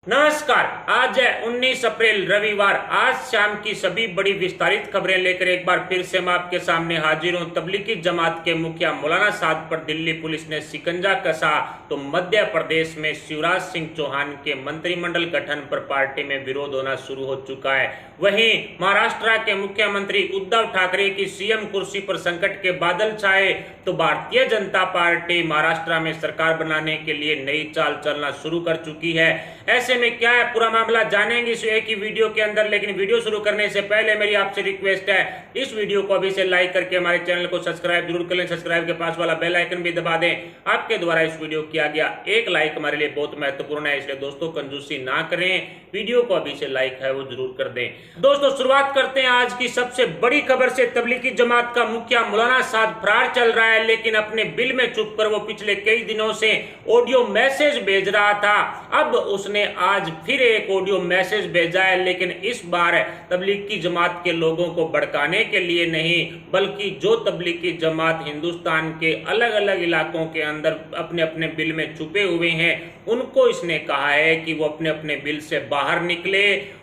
नमस्कार। आज है 19 अप्रैल रविवार। आज शाम की सभी बड़ी विस्तारित खबरें लेकर एक बार फिर से मैं आपके सामने हाजिर हूं। तबलीगी जमात के मुखिया मौलाना साद पर दिल्ली पुलिस ने शिकंजा कसा तो मध्य प्रदेश में शिवराज सिंह चौहान के मंत्रिमंडल गठन पर पार्टी में विरोध होना शुरू हो चुका है। वहीं महाराष्ट्र के मुख्यमंत्री उद्धव ठाकरे की सीएम कुर्सी पर संकट के बादल छाए तो भारतीय जनता पार्टी महाराष्ट्र में सरकार बनाने के लिए नई चाल चलना शुरू कर चुकी है। ऐसे में क्या है पूरा मामला जानेंगे इस एक ही वीडियो के अंदर। लेकिन वीडियो शुरू करने से पहले मेरी आपसे रिक्वेस्ट है, इस वीडियो को अभी से लाइक करके हमारे चैनल को सब्सक्राइब जरूर कर लें। सब्सक्राइब के पास वाला बेल आइकन भी दबा दें। आपके द्वारा इस वीडियो किया गया एक लाइक हमारे लिए बहुत महत्वपूर्ण है, इसलिए दोस्तों कंजूसी ना करें, वीडियो को अभी से लाइक है वो जरूर कर दें। दोस्तों शुरुआत करते हैं आज की सबसे बड़ी खबर से। तबलीगी जमात का मुखिया मौलाना साद फरार चल रहा है, लेकिन अपने बिल में छुप कर वो पिछले कई दिनों से ऑडियो मैसेज भेज रहा था। अब उसने आज फिर एक ऑडियो मैसेज भेजा है, लेकिन इस बार तबलीगी जमात के लोगों को भड़काने के लिए नहीं, बल्कि जो तबलीगी जमात हिंदुस्तान के अलग अलग इलाकों के अंदर अपने अपने बिल में छुपे हुए हैं उनको इसने कहा है कि वो अपने अपने बिल से बाहर निकले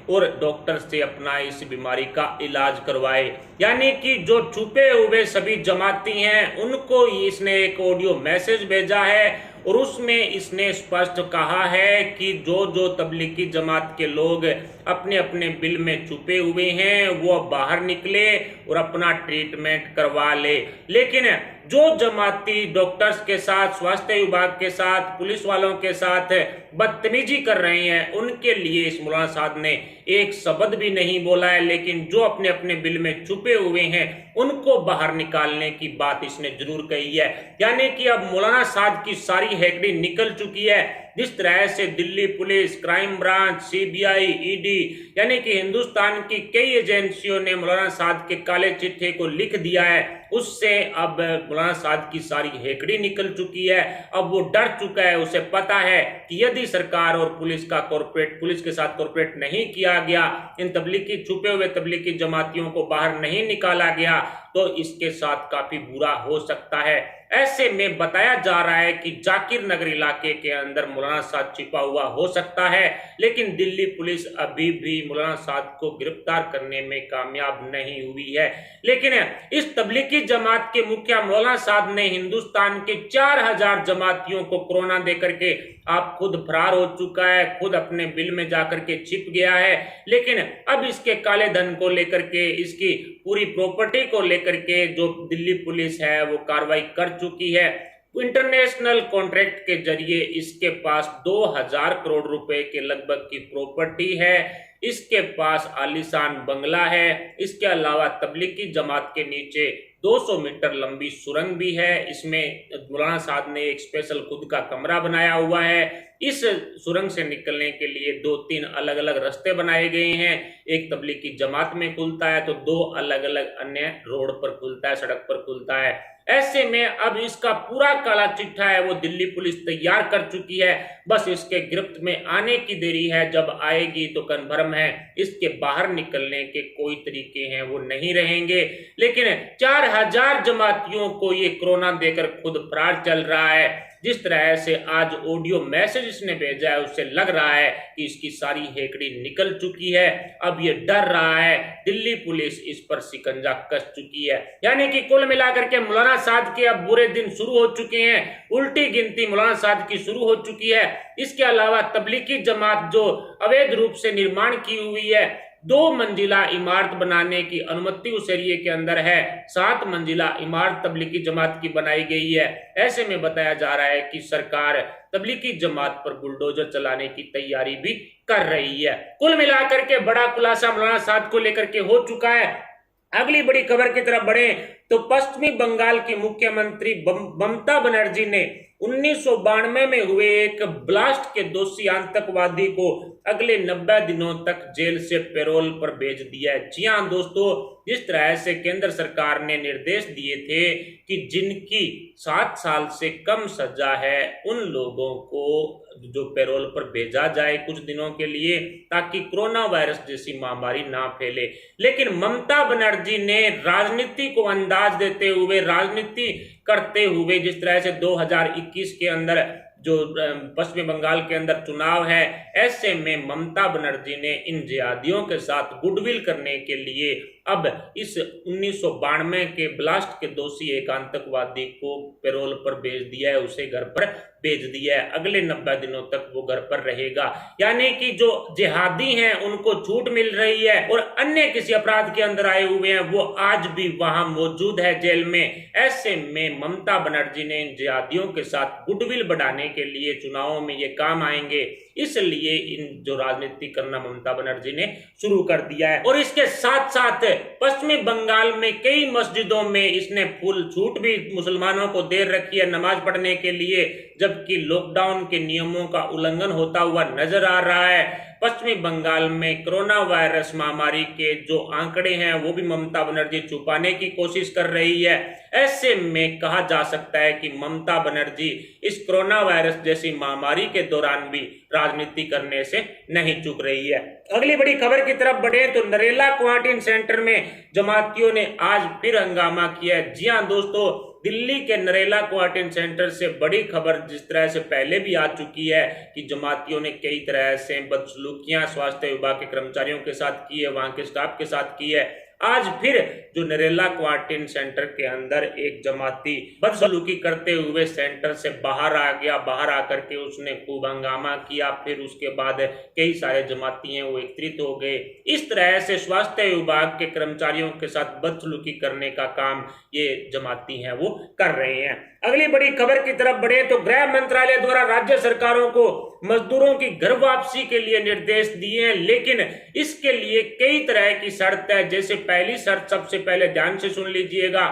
और डॉक्टर से अपना इस बीमारी का इलाज करवाए। यानी कि जो छुपे हुए सभी जमाती हैं उनको इसने एक ऑडियो मैसेज भेजा है और उसमें इसने स्पष्ट कहा है कि जो जो तबलीगी जमात के लोग अपने अपने बिल में छुपे हुए हैं वो बाहर निकले और अपना ट्रीटमेंट करवा ले। लेकिन जो जमाती डॉक्टर्स के साथ, स्वास्थ्य विभाग के साथ, पुलिस वालों के साथ बदतमीजी कर रहे हैं उनके लिए इस मौलाना साद ने एक शब्द भी नहीं बोला है, लेकिन जो अपने अपने बिल में छुपे हुए हैं उनको बाहर निकालने की बात इसने जरूर कही है। यानी कि अब मौलाना साद की सारी हेकड़ी निकल चुकी है। जिस तरह से Delhi police, crime branch, CBI, ED यानी कि हिंदुस्तान की कई एजेंसियों ने मौलाना साद के काले चिट्ठे को लिख दिया है, उससे अब मौलाना साद की सारी हेकड़ी निकल चुकी है। अब वो डर चुका है, उसे पता है कि यदि सरकार और पुलिस के साथ कॉर्पोरेट नहीं किया गया, इन तबलीगी छुपे हुए तबलीगी जमातियों को बाहर नहीं निकाला गया तो इसके साथ काफी बुरा हो सकता है। ऐसे में बताया जा रहा है कि जाकिर नगर इलाके के अंदर मौलाना साद छिपा हुआ हो सकता है, लेकिन दिल्ली पुलिस अभी भी मौलाना साद को गिरफ्तार करने में कामयाब नहीं हुई है। लेकिन इस तबलीगी जमात के मुखिया मौलाना साद ने हिंदुस्तान के 4000 जमातियों को कोरोना देकर के आप खुद फरार हो चुका है, खुद अपने बिल में जाकर के छिप गया है। लेकिन अब इसके काले धन को लेकर के, इसकी पूरी प्रॉपर्टी को लेकर के जो दिल्ली पुलिस है वो कार्रवाई कर चुकी है। इंटरनेशनल कॉन्ट्रैक्ट के जरिए इसके पास 2000 करोड़ रुपए के लगभग की प्रॉपर्टी है। इसके पास आलीशान बंगला है। इसके अलावा तबलीगी जमात के नीचे 200 मीटर लंबी सुरंग भी है। इसमें मौलाना साद ने एक स्पेशल खुद का कमरा बनाया हुआ है। इस सुरंग से निकलने के लिए 2-3 अलग अलग रास्ते बनाए गए हैं। एक तबलीगी जमात में खुलता है तो 2 अलग अलग अन्य रोड पर खुलता है, सड़क पर खुलता है। ऐसे में अब इसका पूरा काला चिट्ठा है वो दिल्ली पुलिस तैयार कर चुकी है, बस इसके गिरफ्त में आने की देरी है। जब आएगी तो कन्फर्म है इसके बाहर निकलने के कोई तरीके हैं वो नहीं रहेंगे। लेकिन 4000 जमातियों को ये कोरोना देकर खुद फरार चल रहा है। जिस तरह से आज ऑडियो मैसेज इसने भेजा है उससे लग रहा है कि इसकी सारी हेकड़ी निकल चुकी है। अब ये डर रहा है, दिल्ली पुलिस इस पर शिकंजा कस चुकी है। यानी कि कुल मिलाकर के मौलाना साद के अब बुरे दिन शुरू हो चुके हैं। उल्टी गिनती मौलाना साद की शुरू हो चुकी है। इसके अलावा तबलीगी जमात जो अवैध रूप से निर्माण की हुई है, 2 मंजिला इमारत बनाने की अनुमति उस एरिए के अंदर है, 7 मंजिला इमारत तबलीगी जमात की बनाई गई है। ऐसे में बताया जा रहा है कि सरकार तबलीगी जमात पर बुलडोजर चलाने की तैयारी भी कर रही है। कुल मिलाकर के बड़ा खुलासा मौलाना साद को लेकर के हो चुका है। अगली बड़ी खबर की तरफ बढ़े तो पश्चिमी बंगाल की मुख्यमंत्री ममता बनर्जी ने 1992 में हुए एक ब्लास्ट के दोषी आतंकवादी को अगले 90 दिनों तक जेल से पैरोल पर भेज दिया है। जी हां दोस्तों, जिस तरह से केंद्र सरकार ने निर्देश दिए थे कि जिनकी 7 साल से कम सजा है उन लोगों को जो पैरोल पर भेजा जाए कुछ दिनों के लिए, ताकि कोरोना वायरस जैसी महामारी ना फैले। लेकिन ममता बनर्जी ने राजनीति को अंदाज देते हुए, राजनीति करते हुए, जिस तरह से 2021 के अंदर जो पश्चिमी बंगाल के अंदर चुनाव है, ऐसे में ममता बनर्जी ने इन जिहादियों के साथ गुडविल करने के लिए अब इस 1992 के ब्लास्ट के दोषी एक आतंकवादी को पैरोल पर भेज दिया है, उसे घर पर भेज दिया है। अगले 90 दिनों तक वो घर पर रहेगा, यानी कि जो जिहादी हैं उनको छूट मिल रही है और अन्य किसी अपराध के अंदर आए हुए हैं वो आज भी वहां मौजूद है जेल में। ऐसे में ममता बनर्जी ने इन जिहादियों के साथ गुडविल बढ़ाने के लिए चुनावों में ये काम आएंगे, इसलिए इन जो राजनीति करना ममता बनर्जी ने शुरू कर दिया है। और इसके साथ साथ पश्चिमी बंगाल में कई मस्जिदों में इसने फुल छूट भी मुसलमानों को दे रखी है नमाज पढ़ने के लिए, जबकि लॉकडाउन के नियमों का उल्लंघन होता हुआ नजर आ रहा है। पश्चिमी बंगाल में कोरोना वायरस महामारी के जो आंकड़े हैं वो भी ममता बनर्जी छुपाने की कोशिश कर रही है। ऐसे में कहा जा सकता है कि ममता बनर्जी इस कोरोना वायरस जैसी महामारी के दौरान भी राजनीति करने से नहीं चूक रही है। अगली बड़ी खबर की तरफ बढ़े तो नरेला क्वारंटाइन सेंटर में जमातियों ने आज फिर हंगामा किया है। जी हां दोस्तों, दिल्ली के नरेला क्वारंटाइन सेंटर से बड़ी खबर जिस तरह से पहले भी आ चुकी है कि जमातियों ने कई तरह से बदसलूकियां स्वास्थ्य विभाग के कर्मचारियों के साथ की है, वहां के स्टाफ के साथ की है। आज फिर जो नरेला क्वारंटाइन सेंटर के अंदर एक जमाती बदसलूकी करते हुए सेंटर से बाहर आ गया, बाहर आकर के उसने खूब हंगामा किया, फिर उसके बाद कई सारे जमाती हैं वो एकत्रित हो गए। इस तरह से स्वास्थ्य विभाग के कर्मचारियों के साथ बदसलूकी करने का काम ये जमाती हैं वो कर रहे हैं। अगली बड़ी खबर की तरफ बढ़े तो गृह मंत्रालय द्वारा राज्य सरकारों को मजदूरों की घर वापसी के लिए निर्देश दिए हैं, लेकिन इसके लिए कई तरह की शर्त है। जैसे पहली शर्त सबसे पहले ध्यान से सुन लीजिएगा,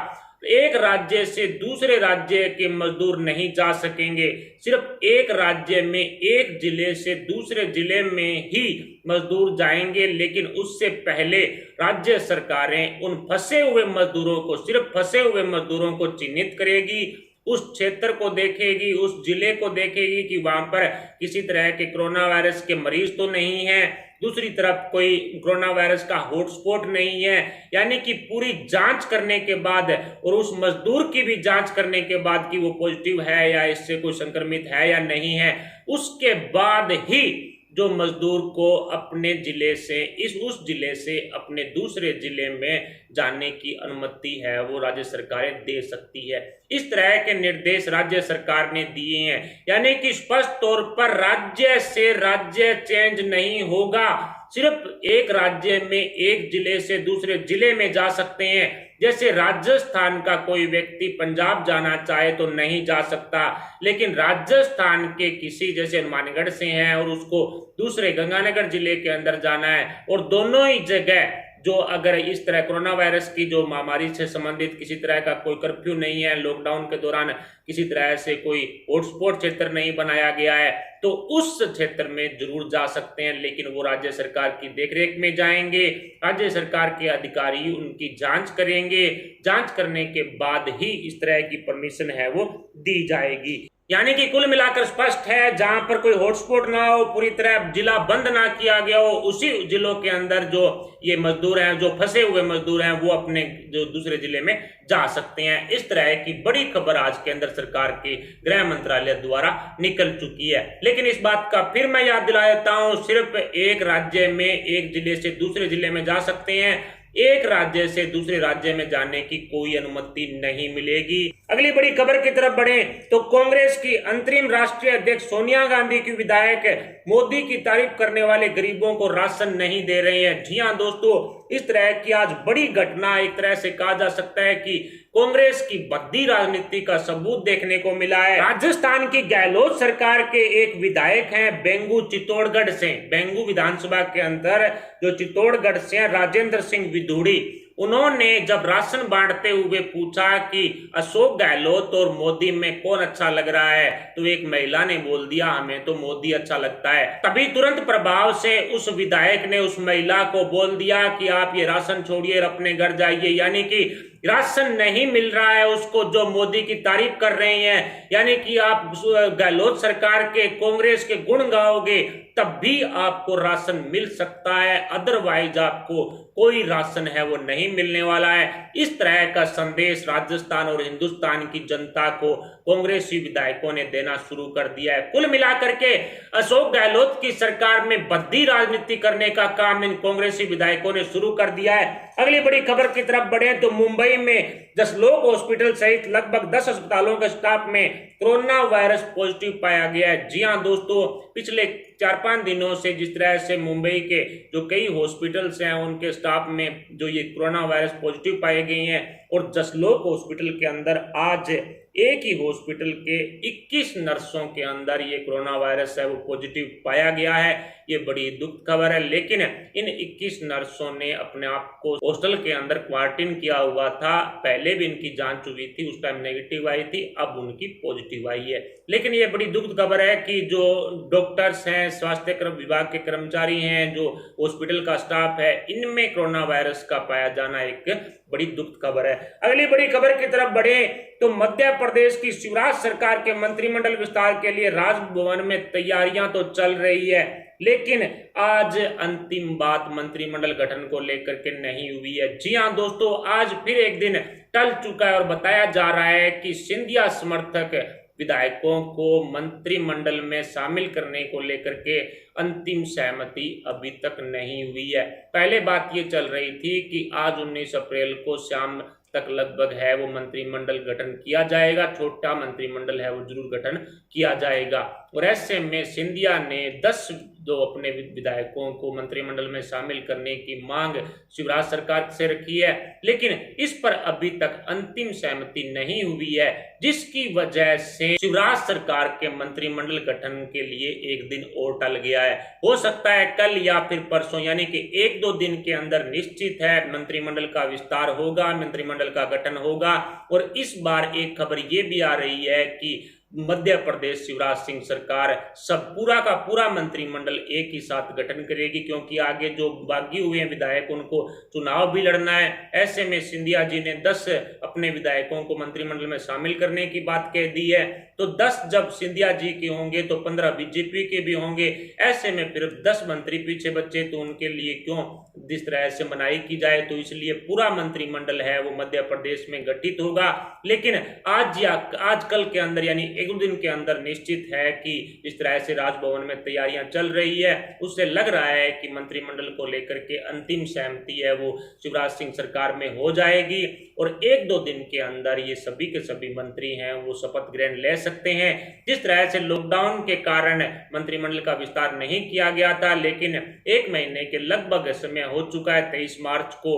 एक राज्य से दूसरे राज्य के मजदूर नहीं जा सकेंगे, सिर्फ एक राज्य में एक जिले से दूसरे जिले में ही मजदूर जाएंगे। लेकिन उससे पहले राज्य सरकारें उन फंसे हुए मजदूरों को, सिर्फ फंसे हुए मजदूरों को चिन्हित करेगी, उस क्षेत्र को देखेगी, उस जिले को देखेगी कि वहां पर किसी तरह के कोरोना वायरस के मरीज तो नहीं है, दूसरी तरफ कोई कोरोना वायरस का हॉटस्पॉट नहीं है, यानी कि पूरी जांच करने के बाद और उस मजदूर की भी जांच करने के बाद कि वो पॉजिटिव है या इससे कोई संक्रमित है या नहीं है, उसके बाद ही जो मजदूर को अपने जिले से उस जिले से अपने दूसरे जिले में जाने की अनुमति है वो राज्य सरकारें दे सकती है। इस तरह के निर्देश राज्य सरकार ने दिए हैं, यानी कि स्पष्ट तौर पर राज्य से राज्य चेंज नहीं होगा, सिर्फ एक राज्य में एक जिले से दूसरे जिले में जा सकते हैं। जैसे राजस्थान का कोई व्यक्ति पंजाब जाना चाहे तो नहीं जा सकता, लेकिन राजस्थान के किसी जैसे हनुमानगढ़ से हैं और उसको दूसरे गंगानगर जिले के अंदर जाना है, और दोनों ही जगह जो अगर इस तरह कोरोना वायरस की जो महामारी से संबंधित किसी तरह का कोई कर्फ्यू नहीं है, लॉकडाउन के दौरान किसी तरह से कोई हॉटस्पॉट क्षेत्र नहीं बनाया गया है, तो उस क्षेत्र में जरूर जा सकते हैं, लेकिन वो राज्य सरकार की देखरेख में जाएंगे, राज्य सरकार के अधिकारी उनकी जांच करेंगे, जांच करने के बाद ही इस तरह की परमिशन है वो दी जाएगी। यानी कि कुल मिलाकर स्पष्ट है, जहां पर कोई हॉटस्पॉट ना हो, पूरी तरह जिला बंद ना किया गया हो, उसी जिलों के अंदर जो ये मजदूर हैं, जो फंसे हुए मजदूर हैं, वो अपने जो दूसरे जिले में जा सकते हैं। इस तरह की बड़ी खबर आज के अंदर सरकार के गृह मंत्रालय द्वारा निकल चुकी है। लेकिन इस बात का फिर मैं याद दिला देता हूं, सिर्फ एक राज्य में एक जिले से दूसरे जिले में जा सकते हैं, एक राज्य से दूसरे राज्य में जाने की कोई अनुमति नहीं मिलेगी। अगली बड़ी खबर की तरफ बढ़े तो कांग्रेस की अंतरिम राष्ट्रीय अध्यक्ष सोनिया गांधी की विधायक मोदी की तारीफ करने वाले गरीबों को राशन नहीं दे रहे हैं। जी हां दोस्तों, इस तरह की आज बड़ी घटना, एक तरह से कहा जा सकता है कि कांग्रेस की बद्दी राजनीति का सबूत देखने को मिला है। राजस्थान की गहलोत सरकार के एक विधायक हैं बेंगू चित्तौड़गढ़ से, बेंगू विधानसभा के अंदर जो चित्तौड़गढ़ से राजेंद्र सिंह विधूड़ी, उन्होंने जब राशन बांटते हुए पूछा कि अशोक गहलोत और मोदी में कौन अच्छा लग रहा है, तो एक महिला ने बोल दिया हमें तो मोदी अच्छा लगता है। तभी तुरंत प्रभाव से उस विधायक ने उस महिला को बोल दिया कि आप ये राशन छोड़िए और अपने घर जाइए, यानी कि राशन नहीं मिल रहा है उसको, जो मोदी की तारीफ कर रहे हैं, यानी कि आप गहलोत सरकार के, कांग्रेस के गुण गाओगे तब भी आपको राशन मिल सकता है, अदरवाइज आपको कोई राशन है वो नहीं मिलने वाला है। इस तरह का संदेश राजस्थान और हिंदुस्तान की जनता को कांग्रेसी विधायकों ने देना शुरू कर दिया है। कुल मिलाकर के अशोक गहलोत की सरकार में बद्दी राजनीति करने का काम इन कांग्रेसी विधायकों ने शुरू कर दिया है। अगली बड़ी खबर की तरफ बढ़े तो मुंबई में 10 लोग हॉस्पिटल सहित लगभग 10 अस्पतालों के स्टाफ में कोरोना वायरस पॉजिटिव पाया गया है। जी हां दोस्तों, पिछले 4-5 दिनों से जिस तरह से मुंबई के जो कई हॉस्पिटल्स हैं उनके स्टाफ में जो ये कोरोना वायरस पॉजिटिव पाए गए हैं और 10 लोग हॉस्पिटल के अंदर, आज एक ही हॉस्पिटल के 21 नर्सों के अंदर ये कोरोना वायरस है वो पॉजिटिव पाया गया है। ये बड़ी दुख खबर है, लेकिन इन 21 नर्सों ने अपने आप को हॉस्टल के अंदर क्वारंटीन किया हुआ था। पहले भी इनकी जांच हुई थी, उस टाइम नेगेटिव आई थी, अब उनकी पॉजिटिव आई है। लेकिन ये बड़ी दुख खबर है कि जो डॉक्टर्स हैं, स्वास्थ्य विभाग के कर्मचारी हैं, जो हॉस्पिटल का स्टाफ है, इनमें कोरोना वायरस का पाया जाना एक बड़ी दुख खबर है। अगली बड़ी खबर की तरफ बढ़े तो मध्य प्रदेश की शिवराज सरकार के मंत्रिमंडल विस्तार के लिए राजभवन में तैयारियां तो चल रही है, लेकिन आज अंतिम बात मंत्रिमंडल गठन को लेकर के नहीं हुई है। जी हां दोस्तों, आज फिर एक दिन टल चुका है और बताया जा रहा है कि सिंधिया समर्थक विधायकों को मंत्रिमंडल में शामिल करने को लेकर के अंतिम सहमति अभी तक नहीं हुई है। पहले बात ये चल रही थी कि आज 19 अप्रैल को शाम तक लगभग है वो मंत्रिमंडल गठन किया जाएगा, छोटा मंत्रिमंडल है वो जरूर गठन किया जाएगा। और ऐसे में सिंधिया ने 10 जो अपने विधायकों को मंत्रिमंडल में शामिल करने की मांग शिवराज सरकार से रखी है, लेकिन इस पर अभी तक अंतिम सहमति नहीं हुई है, जिसकी वजह से शिवराज सरकार के मंत्रिमंडल गठन के लिए एक दिन और टल गया है। हो सकता है कल या फिर परसों, यानी कि 1-2 दिन के अंदर निश्चित है मंत्रिमंडल का विस्तार होगा, मंत्रिमंडल का गठन होगा। और इस बार एक खबर ये भी आ रही है कि मध्य प्रदेश शिवराज सिंह सरकार सब पूरा का पूरा मंत्रिमंडल एक ही साथ गठन करेगी, क्योंकि आगे जो बागी हुए हैं विधायक उनको चुनाव भी लड़ना है। ऐसे में सिंधिया जी ने 10 अपने विधायकों को मंत्रिमंडल में शामिल करने की बात कह दी है, तो 10 जब सिंधिया जी के होंगे तो 15 बीजेपी के भी होंगे। ऐसे में फिर 10 मंत्री पीछे बचे तो उनके लिए क्यों जिस तरह से मनाई की जाए, तो इसलिए पूरा मंत्रिमंडल है वो मध्य प्रदेश में गठित होगा। लेकिन आज कल के अंदर यानी 1-2 दिन के अंदर निश्चित है कि इस तरह से राजभवन में तैयारियां चल रही है, उससे लग रहा है कि मंत्रिमंडल को लेकर के अंतिम सहमति है वो शिवराज सिंह सरकार में हो जाएगी और 1-2 दिन के अंदर ये सभी के सभी मंत्री हैं वो शपथ ग्रहण ले सकते हैं। जिस तरह से लॉकडाउन के कारण मंत्रिमंडल का विस्तार नहीं किया गया था, लेकिन 1 महीने के लगभग समय हो चुका है। 23 मार्च को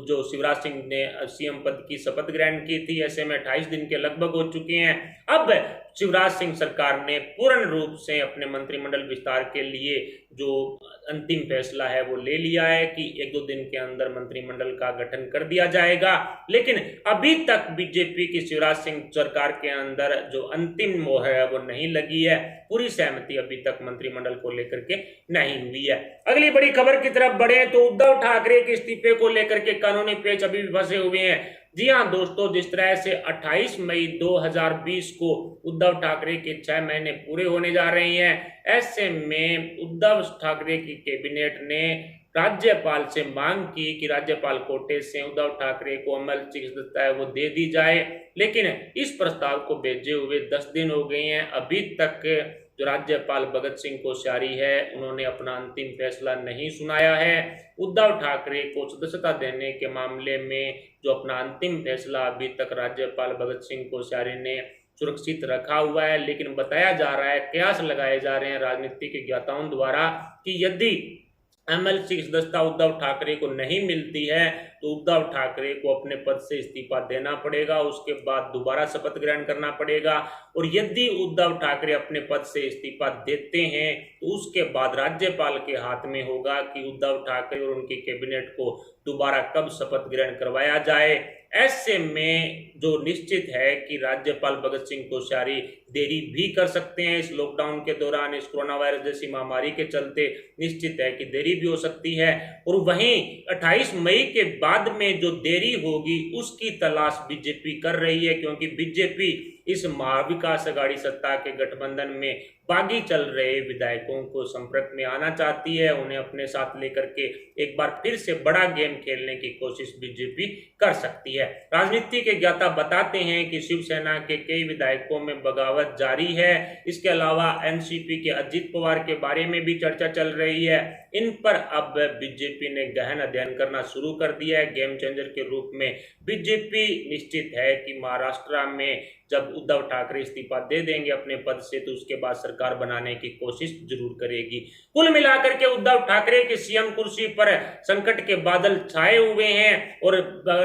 जो शिवराज सिंह ने सीएम पद की शपथ ग्रहण की थी, ऐसे में 28 दिन के लगभग हो चुके हैं। अब शिवराज सिंह सरकार ने पूर्ण रूप से अपने मंत्रिमंडल विस्तार के लिए जो अंतिम फैसला है वो ले लिया है कि 1-2 दिन के अंदर मंत्रिमंडल का गठन कर दिया जाएगा। लेकिन अभी तक बीजेपी की शिवराज सिंह सरकार के अंदर जो अंतिम मोहर है वो नहीं लगी है, पूरी सहमति अभी तक मंत्रिमंडल को लेकर के नहीं हुई है। अगली बड़ी खबर की तरफ बढ़े तो उद्धव ठाकरे के इस्तीफे को लेकर के कानूनी पेच अभी भी फंसे हुए हैं। जी हां दोस्तों, जिस तरह से 28 मई 2020 को उद्धव ठाकरे के 6 महीने पूरे होने जा रहे हैं, ऐसे में उद्धव ठाकरे की कैबिनेट ने राज्यपाल से मांग की कि राज्यपाल कोटे से उद्धव ठाकरे को अमल चिकित्सा है वो दे दी जाए। लेकिन इस प्रस्ताव को भेजे हुए 10 दिन हो गए हैं, अभी तक जो राज्यपाल भगत सिंह कोश्यारी है उन्होंने अपना अंतिम फैसला नहीं सुनाया है। उद्धव ठाकरे को सदस्यता देने के मामले में जो अपना अंतिम फैसला अभी तक राज्यपाल भगत सिंह कोश्यारी ने सुरक्षित रखा हुआ है, लेकिन बताया जा रहा है, कयास लगाए जा रहे हैं राजनीतिक ज्ञाताओं द्वारा कि यदि एमएलसी की सदस्यता उद्धव ठाकरे को नहीं मिलती है तो उद्धव ठाकरे को अपने पद से इस्तीफा देना पड़ेगा, उसके बाद दोबारा शपथ ग्रहण करना पड़ेगा। और यदि उद्धव ठाकरे अपने पद से इस्तीफा देते हैं तो उसके बाद राज्यपाल के हाथ में होगा कि उद्धव ठाकरे और उनकी कैबिनेट को दोबारा कब शपथ ग्रहण करवाया जाए। ऐसे में जो निश्चित है कि राज्यपाल भगत सिंह कोश्यारी देरी भी कर सकते हैं इस लॉकडाउन के दौरान, इस कोरोना वायरस जैसी महामारी के चलते निश्चित है कि देरी भी हो सकती है। और वहीं 28 मई के बाद में जो देरी होगी उसकी तलाश बीजेपी कर रही है, क्योंकि बीजेपी इस महाविकास अघाड़ी सत्ता के गठबंधन में बागी चल रहे विधायकों को संपर्क में आना चाहती है, उन्हें अपने साथ लेकर के एक बार फिर से बड़ा गेम खेलने की कोशिश बीजेपी कर सकती है। राजनीति के ज्ञाता बताते हैं कि शिवसेना के कई विधायकों में बगावत जारी है। इसके अलावा एनसीपी के अजित पवार के बारे में भी चर्चा चल रही है। इन पर अब बीजेपी ने गहन अध्ययन करना शुरू कर दिया है। गेम चेंजर के रूप में बीजेपी निश्चित है कि महाराष्ट्र में जब उद्धव ठाकरे इस्तीफा दे देंगे अपने पद से तो उसके बाद सरकार बनाने की कोशिश जरूर करेगी। कुल मिलाकर के उद्धव ठाकरे की सीएम कुर्सी पर संकट के बादल छाए हुए हैं और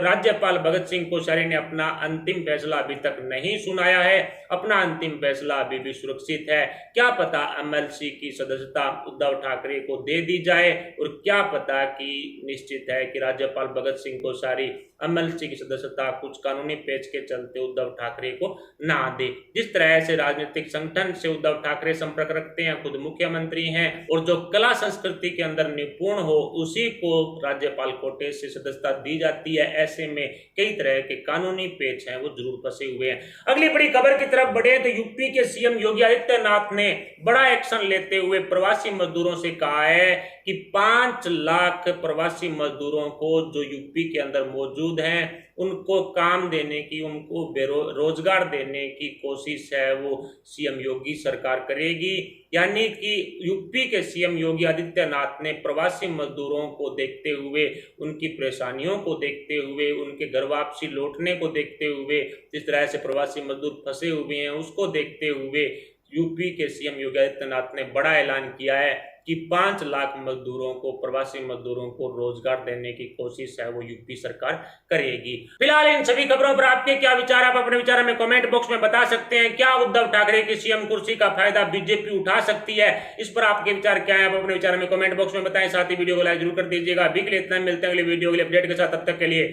राज्यपाल भगत सिंह कोश्यारी ने अपना अंतिम फैसला अभी तक नहीं सुनाया है। अपना अंतिम फैसला अभी भी सुरक्षित है। क्या पता एमएलसी की सदस्यता उद्धव ठाकरे को दे दी जाए और क्या पता कि निश्चित है कि राज्यपाल भगत सिंह कोश्यारी एमएलसी की सदस्यता कुछ कानूनी पेच के चलते उद्धव ठाकरे को ना दे। जिस तरह से राजनीतिक संगठन से उद्धव ठाकरे संपर्क रखते हैं, खुद मुख्यमंत्री हैं और जो कला संस्कृति के अंदर निपुण हो उसी को राज्यपाल कोटे से सदस्यता दी जाती है। ऐसे में कई तरह के कानूनी पेच हैं वो जरूर फंसे हुए हैं। अगली बड़ी खबर की तरफ बढ़े तो यूपी के सीएम योगी आदित्यनाथ ने बड़ा एक्शन लेते हुए प्रवासी मजदूरों से कहा है कि 5 लाख प्रवासी मजदूरों को जो यूपी के अंदर मौजूद हैं उनको काम देने की, उनको रोजगार देने की कोशिश है वो सीएम योगी सरकार करेगी। यानी कि यूपी के सीएम योगी आदित्यनाथ ने प्रवासी मजदूरों को देखते हुए, उनकी परेशानियों को देखते हुए, उनके घर वापसी लौटने को देखते हुए, जिस तरह से प्रवासी मजदूर फंसे हुए हैं उसको देखते हुए यूपी के सीएम योगी आदित्यनाथ ने बड़ा ऐलान किया है कि 5 लाख मजदूरों को, प्रवासी मजदूरों को रोजगार देने की कोशिश है वो यूपी सरकार करेगी। फिलहाल इन सभी खबरों पर आपके क्या विचार, आप अपने विचार में कमेंट बॉक्स में बता सकते हैं। क्या उद्धव ठाकरे की सीएम कुर्सी का फायदा बीजेपी उठा सकती है? इस पर आपके विचार क्या है, आप अपने विचार में कमेंट बॉक्स में बताएं। साथ ही वीडियो को लाइक जरूर कर दीजिएगा। अभी के लिए इतना, मिलते हैं अगले वीडियो के लिए अपडेट के साथ। तब तक के लिए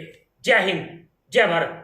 जय हिंद, जय भारत।